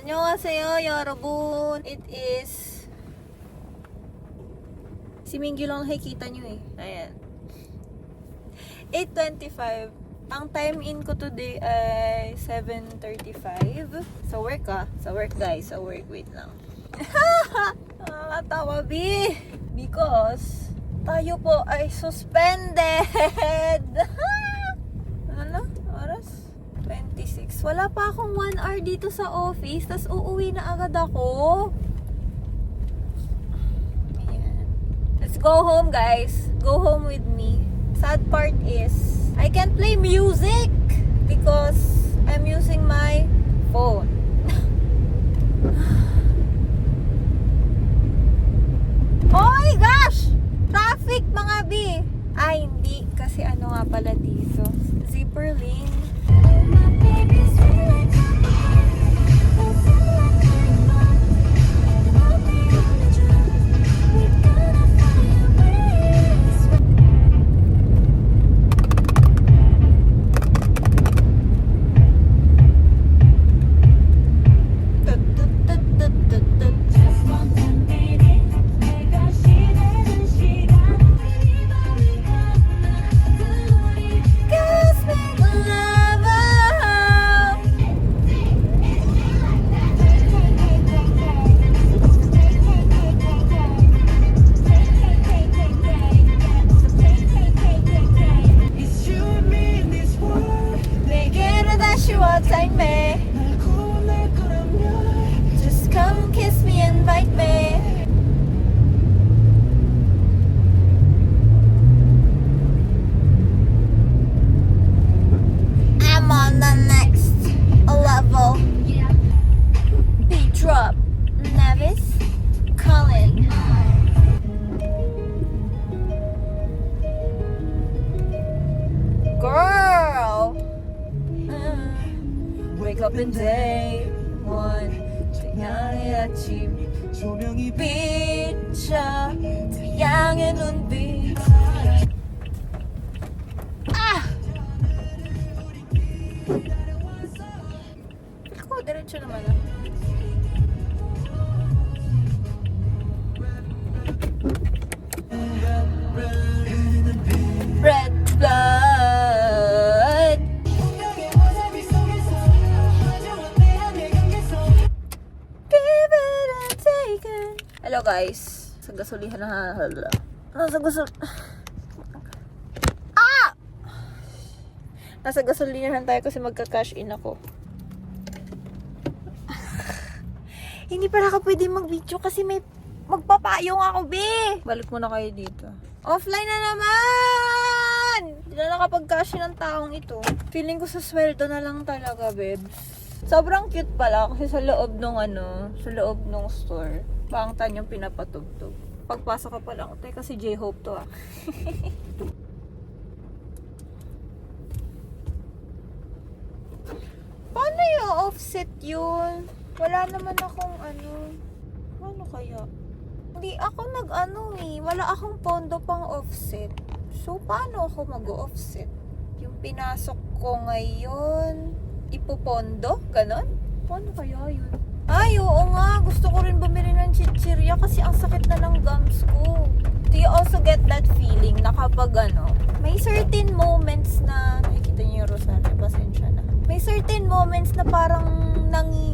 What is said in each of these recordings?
안녕하세요, 여러분. It is... Si Mingyu lang nakikita nyo eh. Ayan. 8:25. Ang time in ko today ay 7:35. Sa work Sa work guys. Sa work. Wait lang. Nakakatawa, B. Because tayo po ay suspended. Ano? Oras? 26. Wala pa akong 1 hour dito sa office. Tas uuwi na agad ako. Ayan. Let's go home, guys. Go home with me. Sad part is, I can't play music because I'm using my phone. Oh my gosh! Traffic, mga B! Ay, hindi. Kasi ano nga pala dito? Zipper lane. Just come kiss me, invite me. I'm on the next level. Beat drop, Nevis, Colin. Girl. Wake up in day one. 태양의 아침 조명이 비쳐 태양의 눈빛. Ikaw, diretso naman ah. Red blood. Hello guys, sa gasolihan na hala. Nasa gasolinahan tayo kasi magka-cash in ako. Hindi pala ako pwede mag-video kasi may magpapayong ako, be. Balik muna kayo dito. Offline na naman! Hindi na nakapag-cash in ang taong ito. Feeling ko sa sweldo na lang talaga, babes. Sobrang cute pala kasi sa loob nung sa loob nung store. Bangtan yung pinapatugtog. Pagpasok ka pa lang, teka si J-Hope to ah. Paano yung offset yun? Wala naman akong Paano kaya? Hindi ako wala akong pondo pang offset. So, paano ako mag-offset? Yung pinasok ko ngayon, ipopondo? Ganon? Paano kaya yun? Ay, oo nga. Gusto ko rin bumili ng chichirya kasi ang sakit na ng gums ko. Do you also get that feeling na kapag may certain moments na, nakikita niyo yung Rosario, pasensya na. May certain moments na parang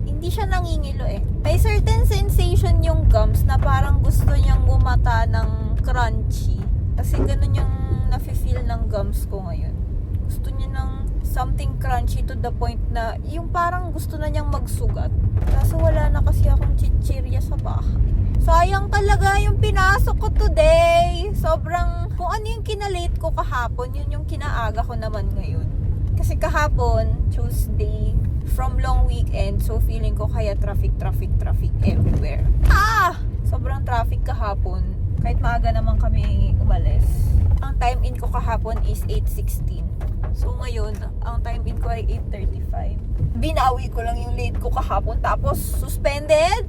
hindi siya nangingilo eh. May certain sensation yung gums na parang gusto niyang gumata ng crunchy. Kasi ganun yung nafe-feel ng gums ko ngayon. Gusto niya ng something crunchy to the point na yung parang gusto na niyang magsugat. Kaso wala na kasi akong chichirya sa bahay. Sayang talaga yung pinasok ko today. Sobrang, kung ano yung kinalate ko kahapon, yun yung kinaaga ko naman ngayon. Kasi kahapon, Tuesday, from long weekend, so feeling ko kaya traffic everywhere. Sobrang traffic kahapon. Kahit maaga naman kami umalis. Ang time in ko kahapon is 8:16. So ngayon, ang time in ko ay 8:35. Binawi ko lang yung late ko kahapon tapos suspended.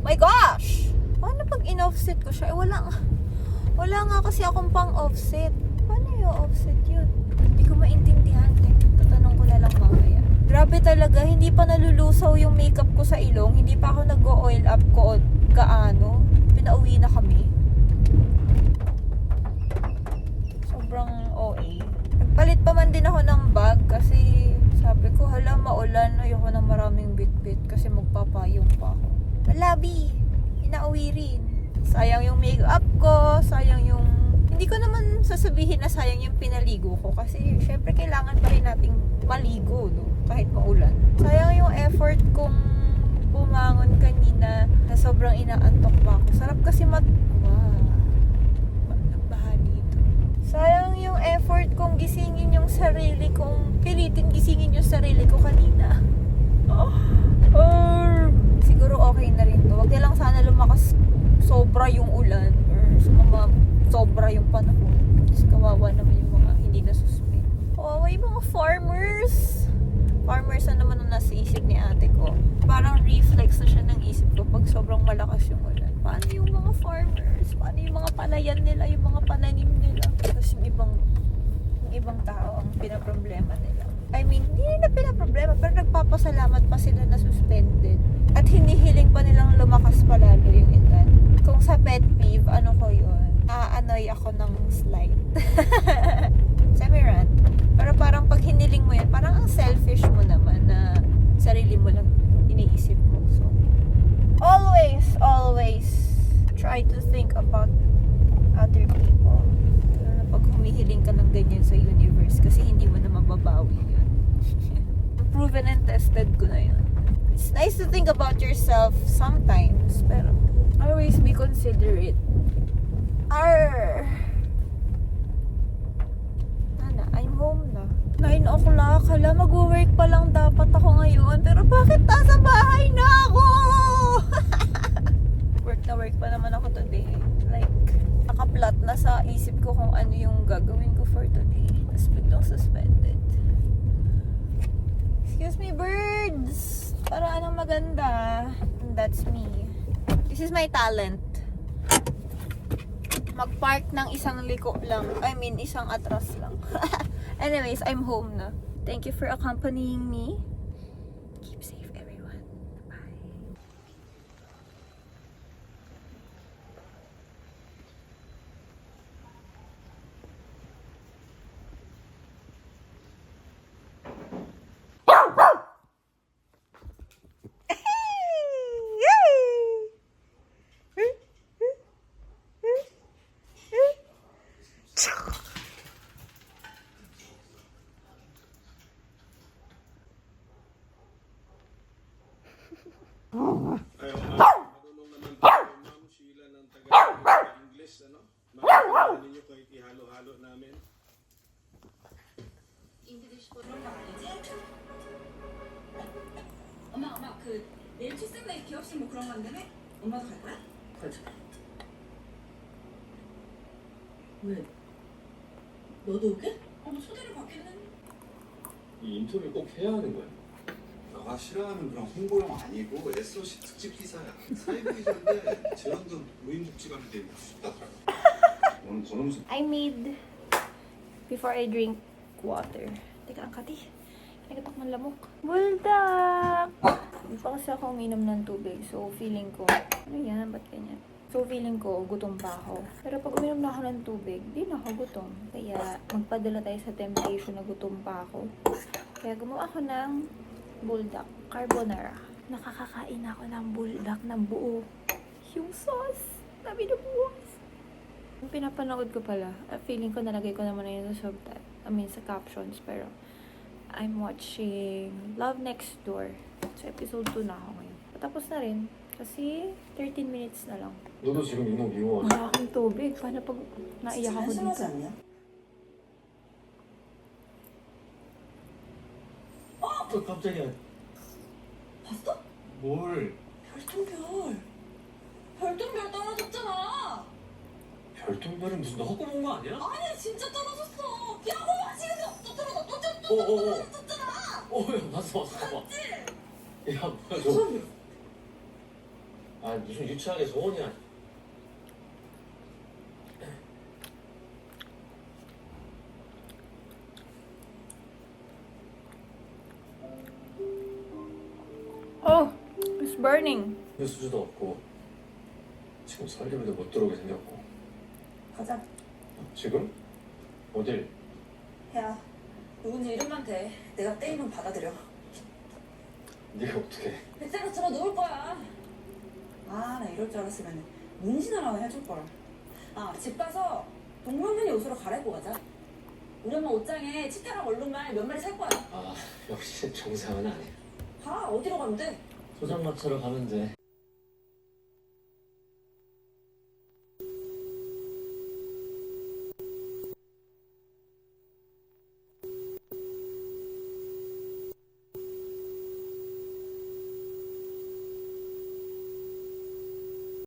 My gosh! Paano pag in-offset ko siya? Wala nga kasi akong pang offset. Paano yung offset yun? Hindi ko maintindihan. Tatanong ko na lang mamaya. Grabe talaga, hindi pa nalulusaw yung makeup ko sa ilong. Hindi pa ako nag-oil up ko gaano. Pinauwi na kami. Sobrang OA. Nagpalit pa man din ako ng bag kasi sabi ko, hala, maulan. Ayoko ng maraming bit-bit kasi magpapayong pa ako. Malabi, pinauwi rin. Sayang yung makeup ko, sayang yung... Hindi ko naman sasabihin na sayang yung pinaligo ko kasi syempre kailangan pa rin nating maligo, no? Kahit maulan. Sayang yung effort kong bumangon kanina na sobrang inaantok pa ako. Sarap kasi nagbaha dito. Sayang yung effort kong gisingin yung sarili kong pilitin gisingin yung sarili ko kanina. Siguro okay na rin to. Wag na lang sana lumakas sobra yung ulan or sobra yung panahon. Kasi kawawa naman yung mga hindi na-suspend. Kawawa yung mga farmers. Farmers na naman ang nasa isip ni ate ko. Parang reflex na siya ng isip ko pag sobrang malakas yung ulan. Paano yung mga farmers? Paano yung mga palayan nila? Yung mga pananim nila? Tapos yung ibang tao ang pinaproblema nila. I mean, hindi nila pinaproblema pero nagpapasalamat pa sila na suspended. At hinihiling pa nilang lumakas palalo yung ulan. Kung sa pet peeve, ano ko yun? Annoy ako ng slight. Semi-rant. Pero parang pag hiniling mo yan, parang ang selfish mo naman na sarili mo lang iniisip mo. So, always try to think about other people. Lalo na pag humihiling ka ng ganyan sa universe kasi hindi mo na mababawi yun. Proven and tested ko na yun. It's nice to think about yourself sometimes, pero always be considerate. I'm home na. 9 o'clock. Hala, mag-work pa lang dapat ako ngayon. Pero bakit nasa bahay na ako? Work pa naman ako today. Like, naka-plot na sa isip ko kung ano yung gagawin ko for today. Tapos biglang suspended. Excuse me, birds! Para anong maganda. And that's me. This is my talent. Mag-park ng isang liko lang. I mean, isang atras lang. Anyways, I'm home na. Thank you for accompanying me. Keep safe, everyone. Bye. Marunong naman po Ma'am Sheila ng Tagalog-English, ano? Makakita ninyo kahit ihalo-halo namin. English 보러 가야지. 엄마, 내일 출생날 기업식 뭐 그런 거 한다며? 엄마도 갈 거야? 가자. 왜? 너도 오게? 초대를 받기는. 이 인터뷰 꼭 해야 하는 거야. 너가 싫어하는 그런 홍보용 아니고 SOC 특집 기사야. 사이버 기사인데 재현도 무인복지관에 대해 싶다더라고. 오늘 저놈 I made before I drink water. Teka, ang kati. Nagatak ng lamok. Buldak! Hindi pa kasi ako uminom ng tubig. So, feeling ko, ano yan? Ba't ganyan? So, feeling ko, gutom pa ako. Pero pag uminom na ako ng tubig, di na ako gutom. Kaya, magpadala tayo sa temptation na gutom pa ako. Kaya, gumawa ako ng buldak carbonara. Nakakakain ako ng buldak ng buo. Yung sauce, nabi na buwas. Yung pinapanood ko pala, feeling ko nalagay ko naman na yun sa subtitle. I mean, sa captions. Pero, I'm watching Love Next Door. So, episode 2 na ako ngayon. Patapos na rin. Kasi, 13 minutes na lang. 너도 지금 이모 미워하지? Wala akong tubig. Paano pag naiyak ako dito? 않냐? 또 깜짝이야. 봤어? 뭘? 별똥별. 별똥별 떨어졌잖아. 별똥별은 무슨 너 헛구멍 거 아니야? 아니 진짜 떨어졌어. 야, 엄마 지금 또 떨어졌어. 또 어어어. 떨어졌잖아. 야, 봤어. 봐봐. 맞지? 야, 뭐야 저. 아, 무슨 유치하게 소원이야. burning. 수주도 없고 지금 설리비도 못 들어오게 생겼고. 가자. 지금? 어딜? 야, 누군지 이름만 대. 내가 떼이면 받아들여. 네가 어떻게? 백사같처럼 놓을 거야. 아, 나 이럴 줄 알았으면 문신하라고 해줄 거라. 아, 집 가서 동명면이 옷으로 갈아입고 가자. 우리 엄마 옷장에 치타랑 얼룩말 몇 마리 살 거야. 아 역시 정상은 아니야. 가, 어디로 가면 돼? 소장마차로 가면 돼.